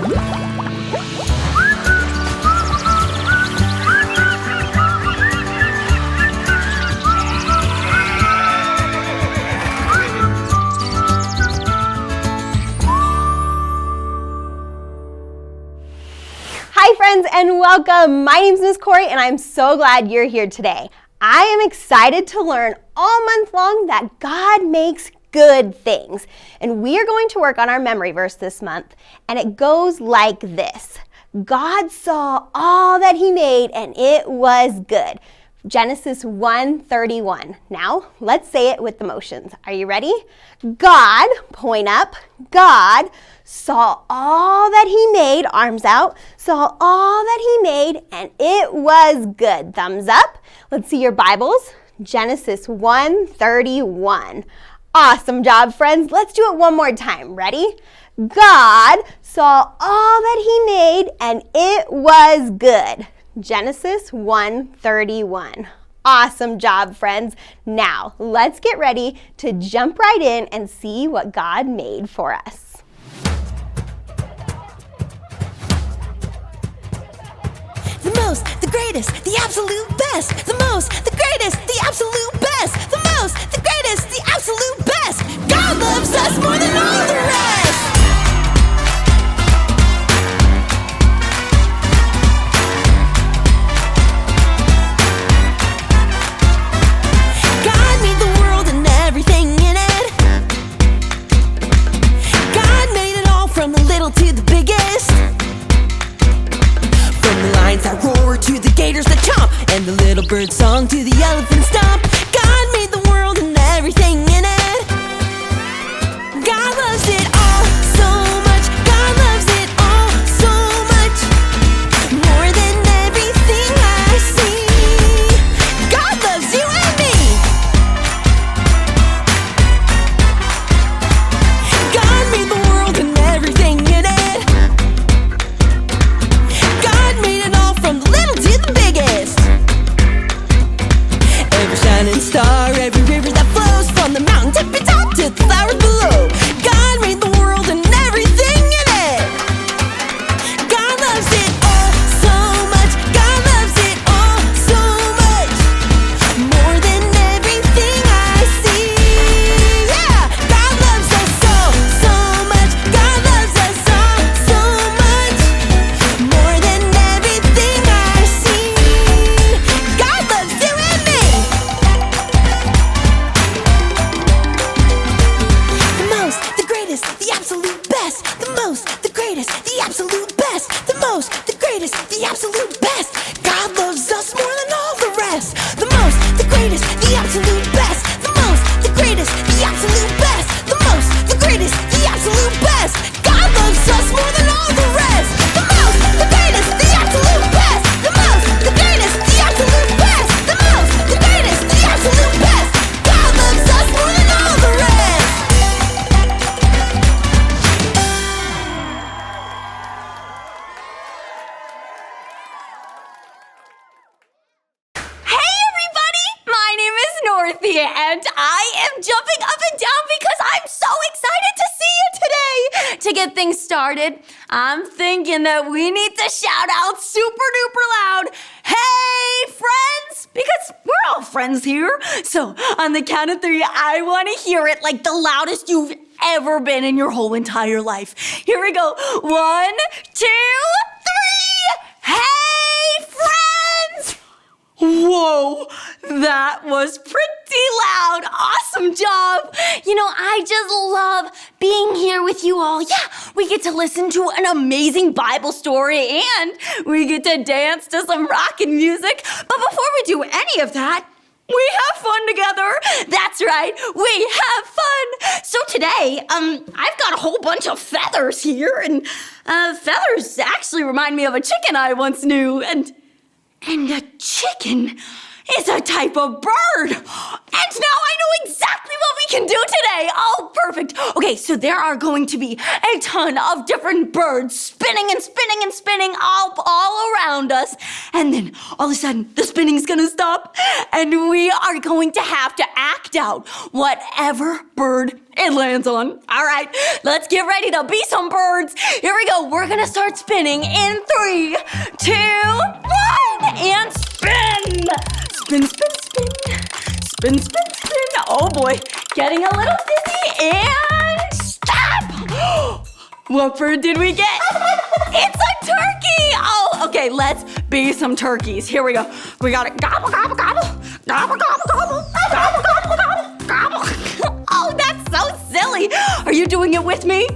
Hi friends and welcome. My name is Miss Corey and I'm so glad you're here today. I am excited to learn all month long that God makes good things. And we are going to work on our memory verse this month, and it goes like this. God saw all that he made and it was good. Genesis 1:31. Now, let's say it with the motions. Are you ready? God, point up, God saw all that he made, arms out, saw all that he made, and it was good. Thumbs up. Let's see your Bibles. Genesis 1:31. Awesome job, friends. Let's do it one more time. Ready? God saw all that he made, and it was good. Genesis 1:31. Awesome job, friends. Now, let's get ready to jump right in and see what God made for us. The most, the greatest, the absolute best. The most, the greatest, the absolute best. The most, the greatest, the absolute best. God loves us more than all the rest. God made the world and everything in it. God made it all from the little to the biggest. From the lions that roar to the gators that chomp, and the little bird song to the elephant stomp. God made the world and everything in it. God loves it all so much. God loves it all so much. More than everything I see. God loves you and me. God made the world and everything in it. God made it all from the little to the biggest. Every shining star, every river that flows, from the mountain tippy top to the flowers below. God made the world and everything in it. God loves it all so much. God loves it all so much. More than everything I see. Yeah, God loves us so, so much. God loves us all so much. More than everything I see. God loves you and me. The most, the greatest, the absolute best. The most, the greatest, the absolute best. The most, the greatest, the absolute best. God loves us more than all the rest. The most, the greatest, the absolute best. The most, the greatest, the absolute best. The most, the greatest, the absolute best. God loves us more than all the rest. The most, the greatest, the absolute best. The most, the greatest, the absolute best. The most, the greatest, the absolute best. God loves us more than all the rest. Hey everybody! My name is Northie and I am jumping up and down because I'm so excited to see you today! To get things started, I'm thinking that we need to shout out super duper loud, "Hey friends!" Because we're all friends here. So on the count of 3, I want to hear it like the loudest you've ever been in your whole entire life. Here we go. 1, 2, 3! Hey friends! Whoa, that was pretty loud. Awesome job. You know, I just love being here with you all. Yeah, we get to listen to an amazing Bible story and we get to dance to some rockin' music. But before we do any of that, we have fun together. That's right, we have fun. So today, I've got a whole bunch of feathers here, and feathers actually remind me of a chicken I once knew, and a chicken is a type of bird. And now I know exactly what we can do today. Oh, perfect. Okay, so there are going to be a ton of different birds spinning and spinning and spinning all around us. And then all of a sudden, the spinning's gonna stop. And we are going to have to act out whatever bird it lands on. All right, let's get ready to be some birds. Here we go. We're gonna start spinning in 3, 2, 1, and spin. Spin, spin, spin. Spin, spin, spin. Oh boy, getting a little dizzy and stop. What bird did we get? It's a turkey. Oh, okay, let's be some turkeys. Here we go. We got it. Gobble, gobble, gobble. Gobble, gobble, gobble. Gobble, gobble, gobble. Gobble. Oh, that's so silly. Are you doing it with me?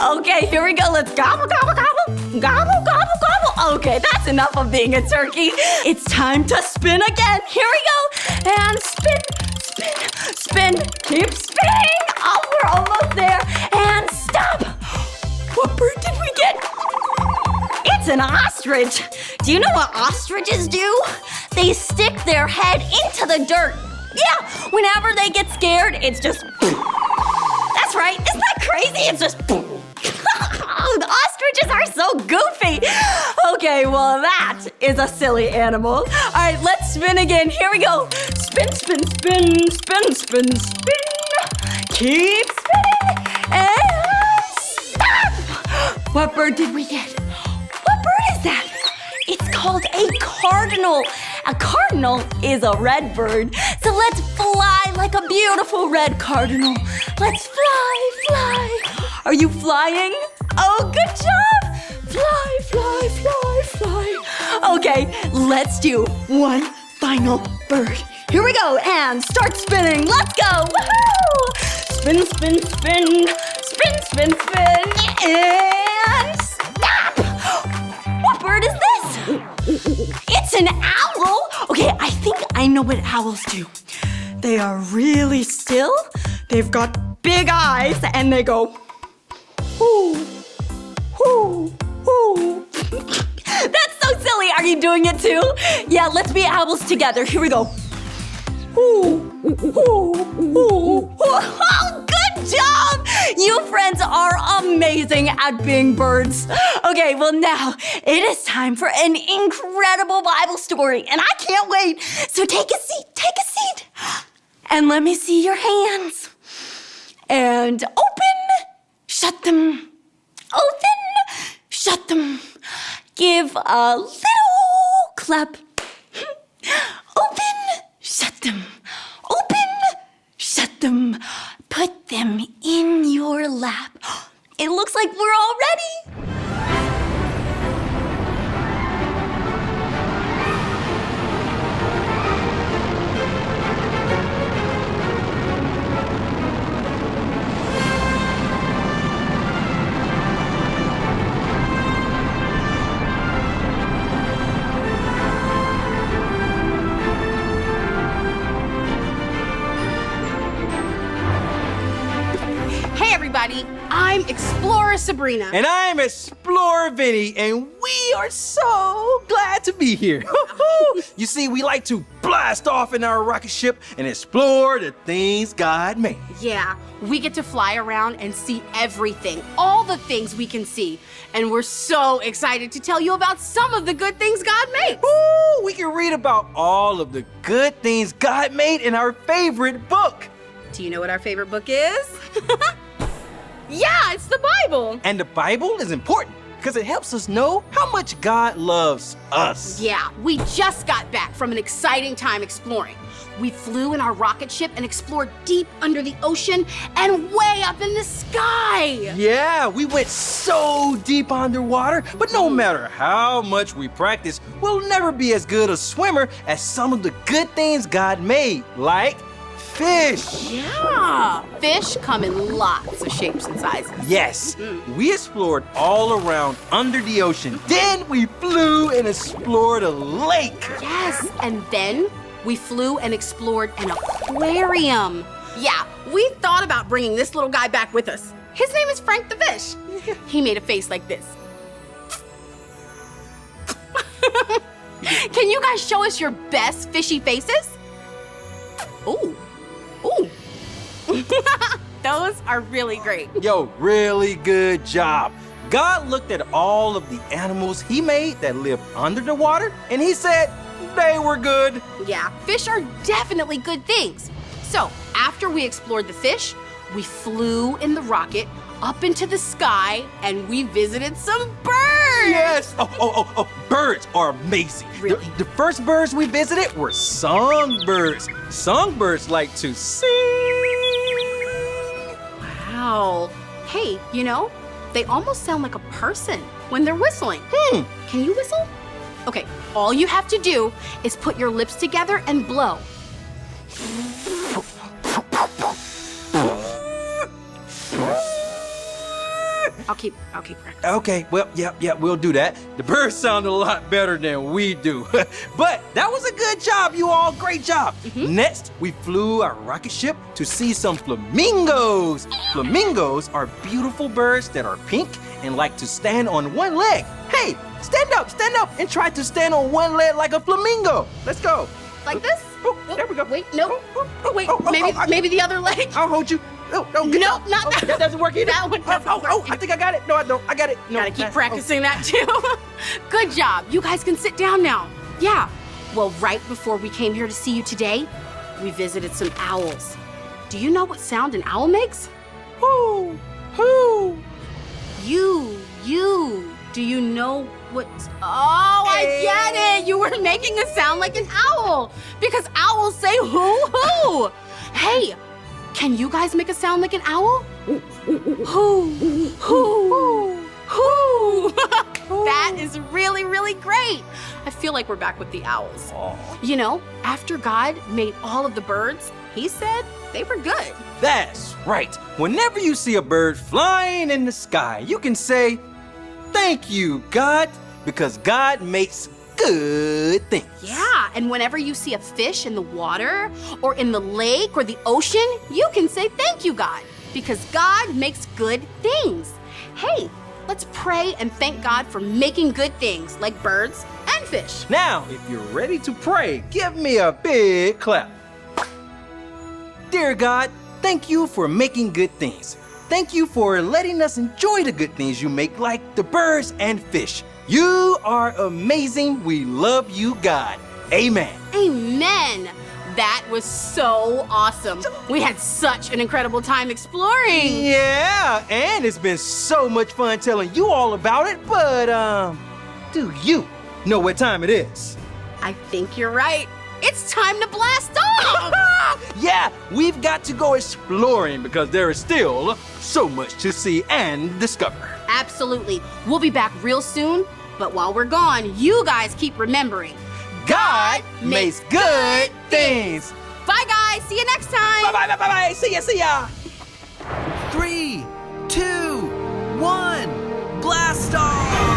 Okay, here we go. Let's gobble, gobble, gobble. Gobble, gobble, gobble. Okay, that's enough of being a turkey. It's time to spin again. Here we go. And spin, spin, spin. Keep spinning. Oh, we're almost there. And stop. What bird did we get? It's an ostrich. Do you know what ostriches do? They stick their head into the dirt. Yeah, whenever they get scared, it's just... That's right, isn't that crazy? It's just... Oh, the ostriches are so goofy. Okay, well, that is a silly animal. All right, let's spin again. Here we go. Spin, spin, spin, spin, spin, spin. Keep spinning. And stop. What bird did we get? What bird is that? It's called a cardinal. A cardinal is a red bird. So let's fly like a beautiful red cardinal. Let's fly, fly. Are you flying? Oh, good job. Fly, fly, fly, fly. Okay, let's do one final bird. Here we go, and start spinning. Let's go. Woohoo! Spin, spin, spin. Spin, spin, spin. And stop. What bird is this? It's an owl. Okay, I think I know what owls do. They are really still. They've got big eyes, and they go, whoo, whoo, whoo. That's so silly. Are you doing it too? Yeah, let's be owls together. Here we go. Whoo, whoo, whoo. Oh, good job! You friends are amazing at being birds. Okay, well now it is time for an incredible Bible story, and I can't wait. So take a seat, and let me see your hands. And open, shut them. Open, shut them. Give a little clap. Open, shut them. Open, shut them. Put them in your lap. It looks like we're all ready. I'm Explorer Sabrina. And I'm Explorer Vinny, and we are so glad to be here. You see, we like to blast off in our rocket ship and explore the things God made. Yeah, we get to fly around and see everything, all the things we can see. And we're so excited to tell you about some of the good things God made. Ooh, we can read about all of the good things God made in our favorite book. Do you know what our favorite book is? Yeah, it's the Bible. And the Bible is important because it helps us know how much God loves us. Yeah, we just got back from an exciting time exploring. We flew in our rocket ship and explored deep under the ocean and way up in the sky. Yeah, we went so deep underwater, but no matter how much we practice, we'll never be as good a swimmer as some of the good things God made, like fish. Yeah, fish come in lots of shapes and sizes. Yes, we explored all around under the ocean. Then we flew and explored a lake. Yes, and then we flew and explored an aquarium. Yeah, we thought about bringing this little guy back with us. His name is Frank the Fish. He made a face like this. Can you guys show us your best fishy faces? Ooh. Ooh. Those are really great. Yo, really good job. God looked at all of the animals he made that live under the water, and he said they were good. Yeah, fish are definitely good things. So, after we explored the fish, we flew in the rocket up into the sky and we visited some birds. Yes. Oh, birds are amazing. Really? The first birds we visited were songbirds. Songbirds like to sing. Wow. Hey, they almost sound like a person when they're whistling. Can you whistle? Okay, all you have to do is put your lips together and blow. I'll keep practicing. Okay, well, yeah, we'll do that. The birds sound a lot better than we do. But that was a good job, you all. Great job. Next, we flew our rocket ship to see some flamingos. Flamingos are beautiful birds that are pink and like to stand on one leg. Hey, stand up, and try to stand on one leg like a flamingo. Let's go. Like this? Oh, there we go. Wait, no. Wait, oh, maybe the other leg. I'll hold you. No, Nope, not that. That doesn't work either. That one doesn't work. I think I got it. No, I don't. I got it. No, Gotta keep practicing that too. Good job. You guys can sit down now. Yeah. Well, right before we came here to see you today, we visited some owls. Do you know what sound an owl makes? Who? You. Do you know what? Oh, I get it. You were making a sound like an owl because owls say hoo. Hey, can you guys make a sound like an owl? Hoo. That is really, really great. I feel like we're back with the owls. After God made all of the birds, he said they were good. That's right. Whenever you see a bird flying in the sky, you can say, "Thank you, God," because God makes good things. Yeah, and whenever you see a fish in the water or in the lake or the ocean, you can say thank you, God, because God makes good things. Hey, let's pray and thank God for making good things like birds and fish. Now, if you're ready to pray, give me a big clap. Dear God, thank you for making good things. Thank you for letting us enjoy the good things you make, like the birds and fish. You are amazing. We love you, God. Amen. Amen. That was so awesome. We had such an incredible time exploring. Yeah, and it's been so much fun telling you all about it, but do you know what time it is? I think you're right. It's time to blast off. Yeah, we've got to go exploring because there is still so much to see and discover. Absolutely. We'll be back real soon, but while we're gone, you guys keep remembering. God makes good things. Bye, guys. See you next time. Bye. See ya. 3, 2, 1, blast off!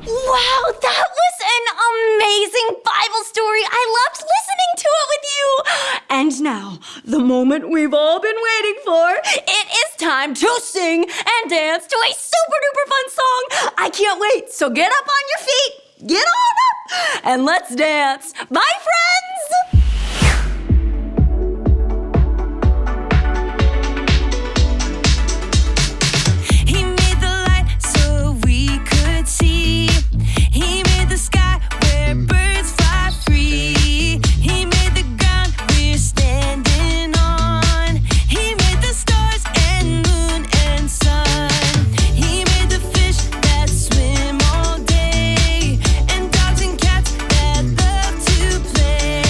Wow, that was an amazing Bible story. I loved listening to it with you. And now, the moment we've all been waiting for. It is time to sing and dance to a super duper fun song. I can't wait. So get up on your feet, get on up, and let's dance. Bye, friends. He made the light so we could see. He made the sky where birds fly free. He made the ground we're standing on. He made the stars and moon and sun. He made the fish that swim all day and dogs and cats that love to play.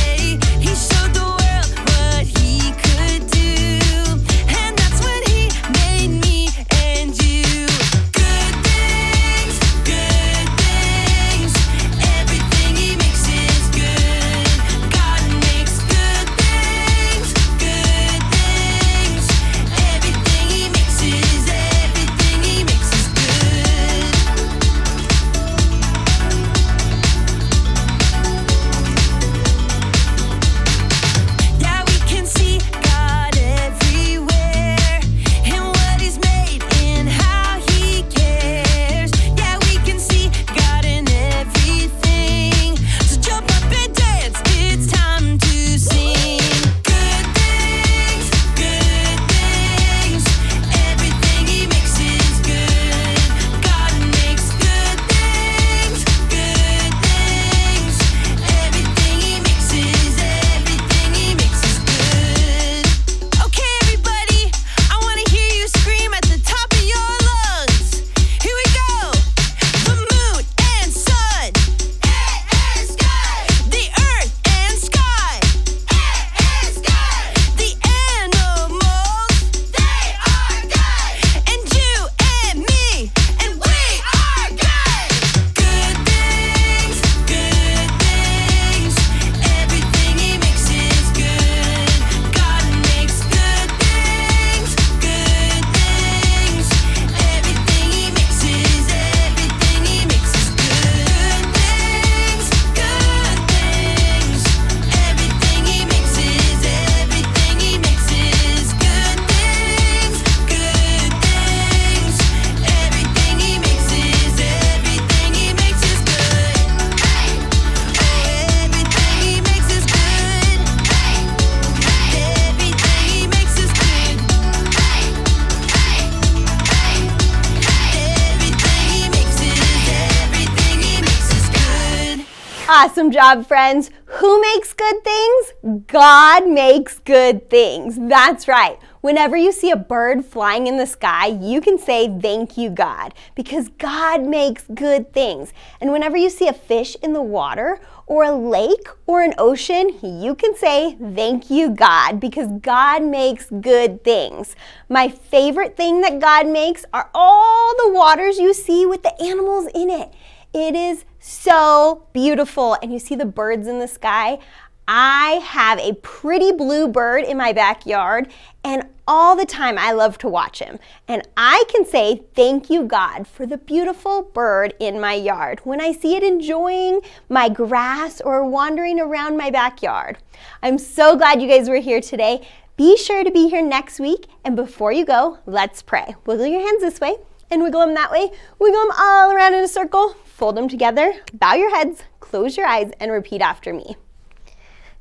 Awesome job, friends. Who makes good things? God makes good things. That's right. Whenever you see a bird flying in the sky, you can say, thank you, God, because God makes good things. And whenever you see a fish in the water, or a lake, or an ocean, you can say, thank you, God, because God makes good things. My favorite thing that God makes are all the waters you see with the animals in it. It is so beautiful. And you see the birds in the sky? I have a pretty blue bird in my backyard, and all the time I love to watch him. And I can say, thank you, God, for the beautiful bird in my yard when I see it enjoying my grass or wandering around my backyard. I'm so glad you guys were here today. Be sure to be here next week. And before you go, let's pray. Wiggle your hands this way and wiggle them that way. Wiggle them all around in a circle. Fold them together. Bow your heads, close your eyes, and repeat after me.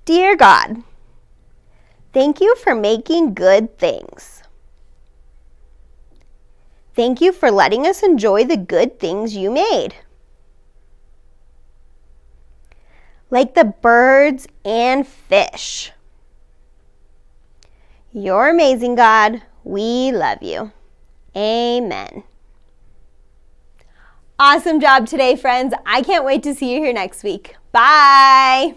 Dear God, thank you for making good things. Thank you for letting us enjoy the good things you made. Like the birds and fish. You're amazing, God. We love you. Amen. Awesome job today, friends. I can't wait to see you here next week. Bye.